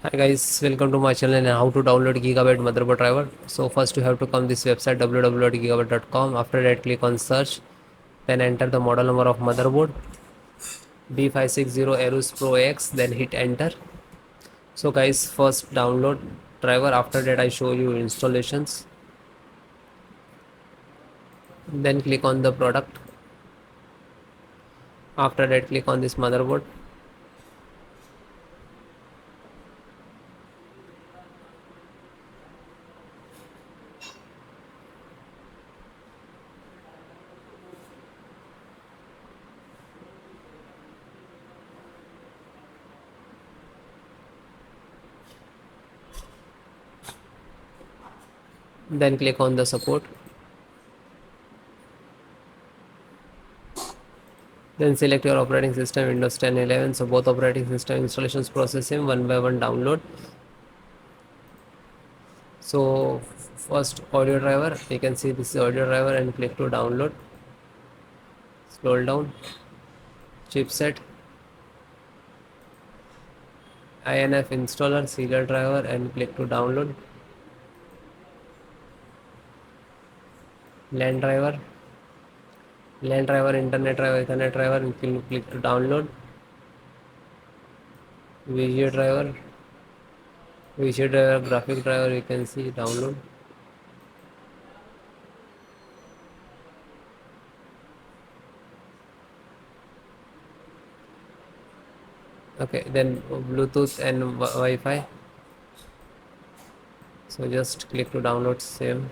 Hi guys, welcome to my channel and how to download Gigabyte motherboard driver. So first you have to come this website www.gigabyte.com. After that click on search, then enter the model number of motherboard B560 AORUS Pro X, then hit enter. So guys, first download driver, after that I show you installations. Then click on the product. After that click on this motherboard. Then click on the support. Then select your operating system Windows 10, 11. So both operating system installations process same, one by one download. So first audio driver, you can see this is audio driver and click to download. Scroll down, chipset, INF installer, serial driver and click to download. LAN driver, LAN driver, internet driver, ethernet driver and click to download. VGA driver, VGA driver, graphic driver, you can see download. Okay, then Bluetooth and Wi-Fi. So just click to download same.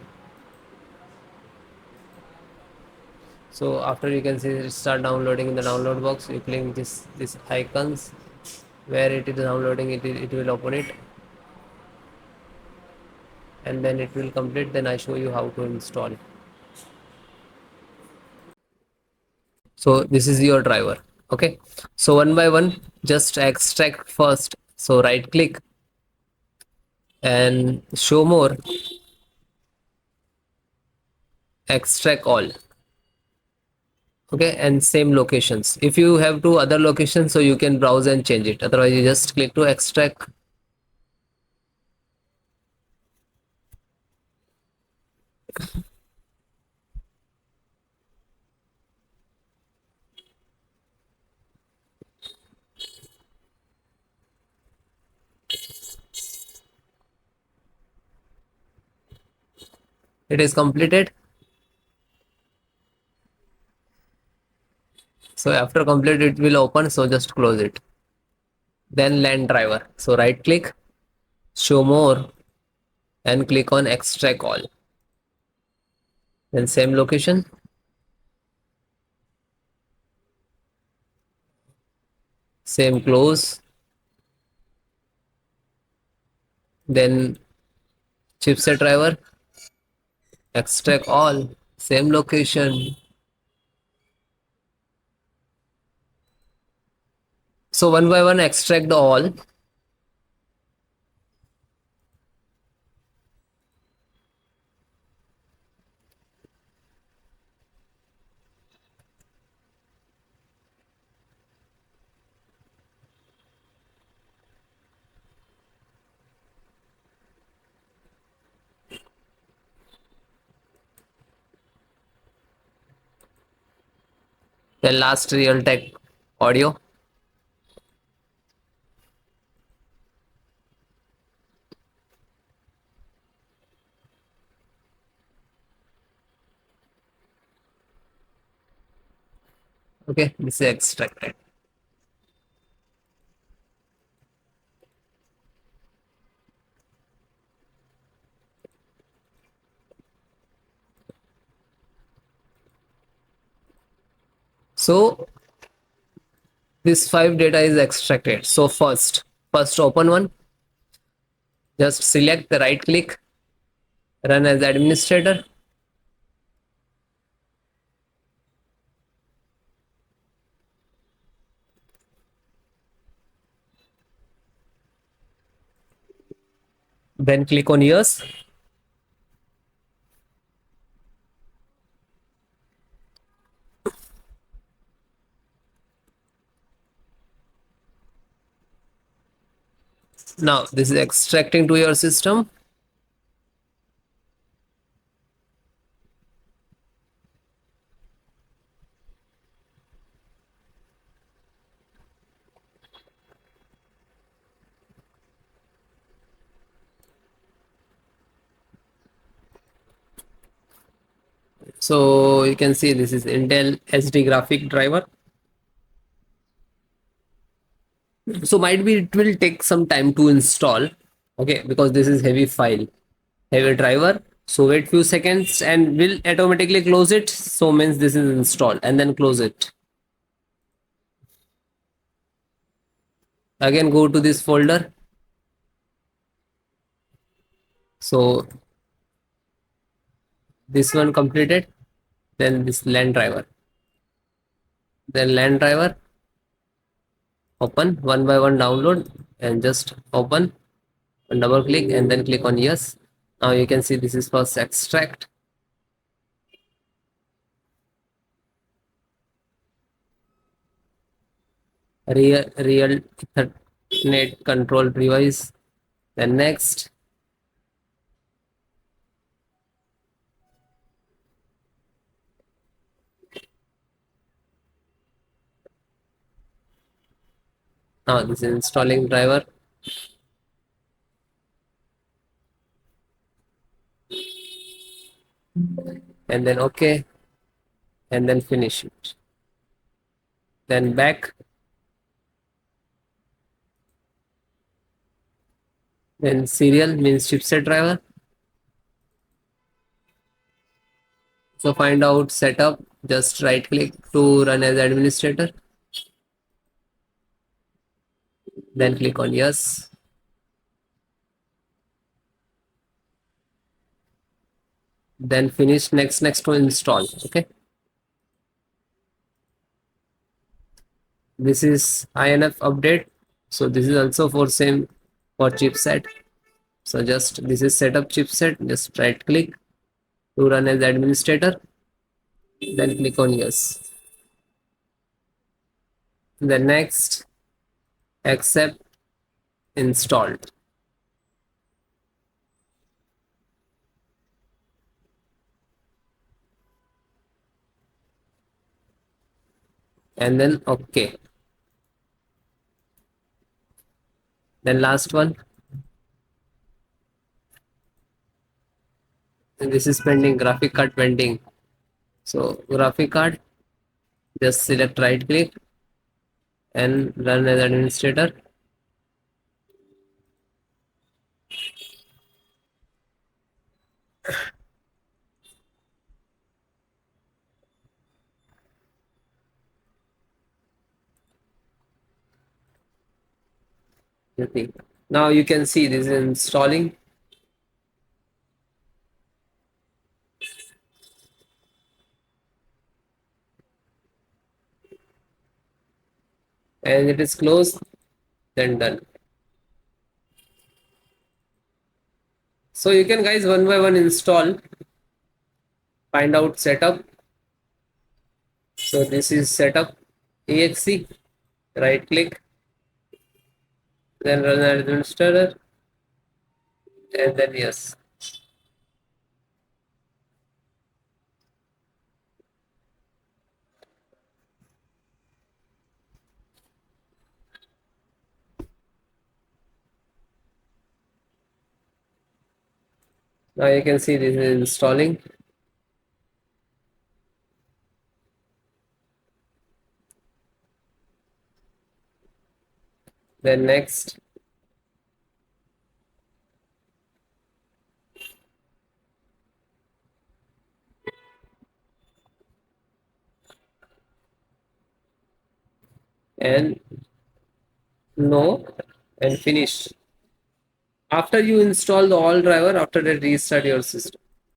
So after you can see start downloading in the download box, you click this icons where it is downloading, it will open it and then it will complete. Then I show you how to install. So this is your driver. Okay, so one by one just extract first. So right click and show more, extract all. Okay, and same locations. If you have two other locations, so you can browse and change it, otherwise you just click to extract. It is completed. So after complete it will open, so just close it. Then LAN driver, so right click, show more and click on extract all. Then same location, same close. Then chipset driver, extract all, same location. So one by one extract the all. Then last Realtek audio. Okay, this is extracted. So this 5 data is extracted. So first open one, just select the right click, run as administrator. Then click on yes. Now this is extracting to your system. So you can see this is Intel SD graphic driver. So might be it will take some time to install. Okay, because this is heavy file, heavy driver. So wait few seconds and will automatically close it. So means this is installed and then close it. Again go to this folder. So this one completed. Then this LAN driver. Then LAN driver. Open one by one, download and just open and double click and then click on yes. Now you can see this is first extract. Real Ethernet control device. Then next. Now this is installing driver. And then okay. And then finish it. Then back. Then serial means chipset driver. So find out setup. Just right click to run as administrator. Then click on yes. Then finish next to install. Okay. This is INF update. So this is also for same for chipset. So just this is setup chipset. Just right click to run as administrator. Then click on yes. Then next accept installed. And then okay. Then last one. And this is pending, graphic card pending. So graphic card, just select right click and run as administrator. Okay. Now you can see this is installing. And it is closed, then done. So you can guys one by one install, find out setup. So this is setup exe, right click, then run as administrator, and then yes. Now you can see this is installing. Then next. And no, and finish. After you install the all driver, after that restart your system.